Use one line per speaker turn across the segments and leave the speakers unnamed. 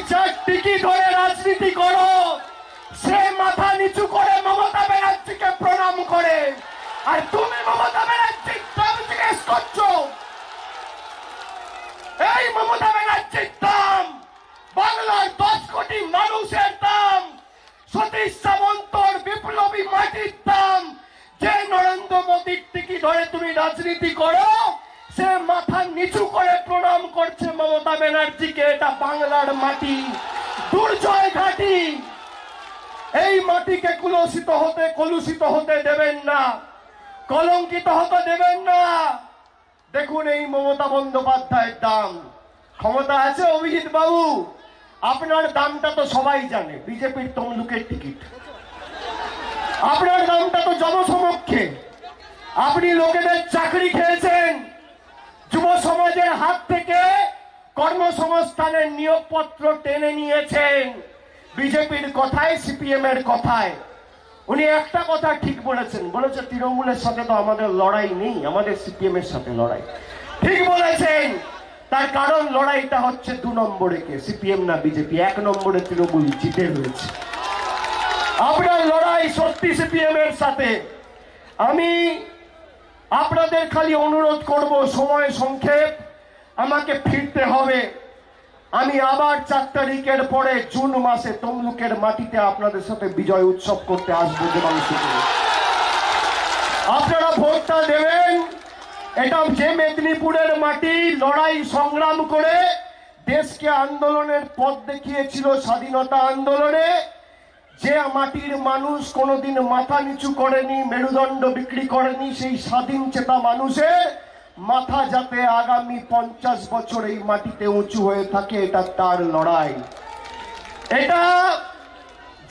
যার টিকি ধরে রাজনীতি করো সে মাথা নিচু করে মমতা ব্যানার্জিকে প্রণাম করে, আর তুমি মমতা ব্যানার্জির দাম জিজ্ঞেস করছো। এই মমতা ব্যানার্জির দাম বাংলার 10 কোটি মানুষের দাম, সতীশ সামন্তর বিপ্লবী মাটির দাম। যে নরেন্দ্র মোদীর টিকি ধরে তুমি রাজনীতি করো সে মাথা নিচু করে প্রণাম করছে মমতা ব্যানার্জিকে। এটা বাংলার মাটি, দুর্জয় ঘাটি। এই মাটিকে কলুষিত হতে দেবেন না, কলঙ্কিত হতে দেবেন না। দেখুন এই মমতা বন্দ্যোপাধ্যায়ের দাম, ক্ষমতা আছে অভিজিৎ বাবু, আপনার দামটা তো সবাই জানে, বিজেপির তমলুকের টিকিট। আপনার দামটা তো জনসমক্ষে, আপনি লোকেদের চাকরি খেয়েছেন, যুব সমাজের হাত থেকে কর্মসংস্থানের নিয়োগপত্র টেনে নিয়েছেন বিজেপির কথায়, সিপিএম এর কথায়। উনি একটা কথা ঠিক বলেছেন, বলেছে তৃণমূলের সাথে তো আমাদের লড়াই নেই, আমাদের সিপিএম এর সাথে লড়াই। ঠিক বলেছেন, তার কারণ লড়াইটা হচ্ছে 2 নম্বরে কে, সিপিএম না বিজেপি। 1 নম্বরে তৃণমূল জিতে রয়েছে। আপনার লড়াই সত্যি সিপিএম এর সাথে। আমি আপনাদের খালি অনুরোধ করব, সময় সংক্ষেপ, আমাকে ফিরতে হবে। আমি আবার 4 তারিখের পরে জুন মাসে তমলুকের মাটিতে আপনাদের সাথে বিজয় উৎসব করতে আসবো দেবাংশুতে। আপনারা ভোটটা দেবেন। এটা যে মেদিনীপুরের মাটি, লড়াই সংগ্রাম করে দেশকে আন্দোলনের পথ দেখিয়েছিল স্বাধীনতা আন্দোলনে। যে মাটির মানুষ কোনোদিন মাথা নিচু করেনি, মেরুদণ্ড বিক্রি করেনি, সেই স্বাধীন চেতা মানুষের মাথা যাতে আগামী 50 বছর এই মাটিতে উঁচু হয়ে থাকে, এটা তার লড়াই। এটা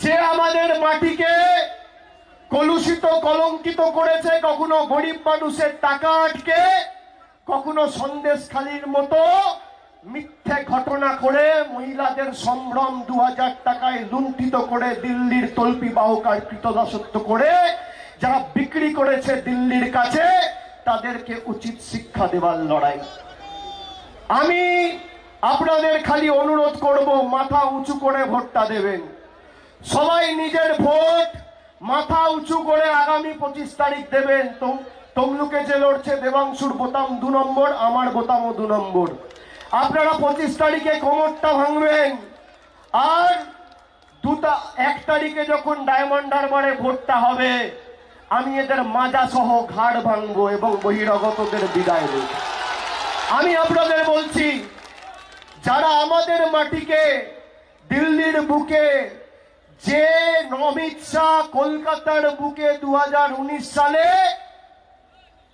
যে আমাদের মাটিকে কলুষিত কলঙ্কিত করেছে, কখনো গরিব মানুষের টাকা আটকে, কখনো সন্দেশখালির মতো মিথ্যে ঘটনা করে মহিলাদের সম্ভ্রম 2000 টাকায় লুণ্ঠিত করে দিল্লির তল্পি বাহকার কৃতদাসত্ব করে যারা বিক্রি করেছে দিল্লির কাছে, তাদেরকে উচিত শিক্ষা দেওয়ার লড়াই। আমি আপনাদের খালি অনুরোধ করব, মাথা উঁচু করে ভোটটা দেবেন। সবাই নিজের ভোট মাথা উঁচু করে আগামী 25 তারিখ দেবেন। তমলুকে যে লড়ছে দেবাংশুর বোতাম 2 নম্বর, আমার বোতামও 2 নম্বর। আপনারা 25 তারিখে কোমরটা ভাঙবেন, আর 1 তারিখে যখন ডায়মন্ড হারবারে ভোটটা হবে আমি এদের মাজা সহ ঘাড় ভাঙবো এবং বহিরাগতদের বিদায় দেব। আমি আপনাদের বলছি, যারা আমাদের মাটিকে দিল্লির বুকে, যে অমিত শাহ কলকাতার বুকে 2019 সালে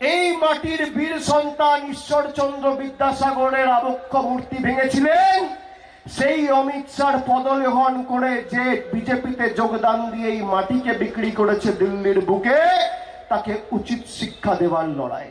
এই মাটির বীর সন্তান ঈশ্বরচন্দ্র বিদ্যাসাগরের আবক্ষ মূর্তি ভেঙেছিলেন, সেই অমিত শাহর পদলেহন করে যে বিজেপিতে যোগদান দিয়ে এই মাটিকে বিক্রি করেছে দিল্লির বুকে, তাকে উচিত শিক্ষা দেওয়ার লড়াই।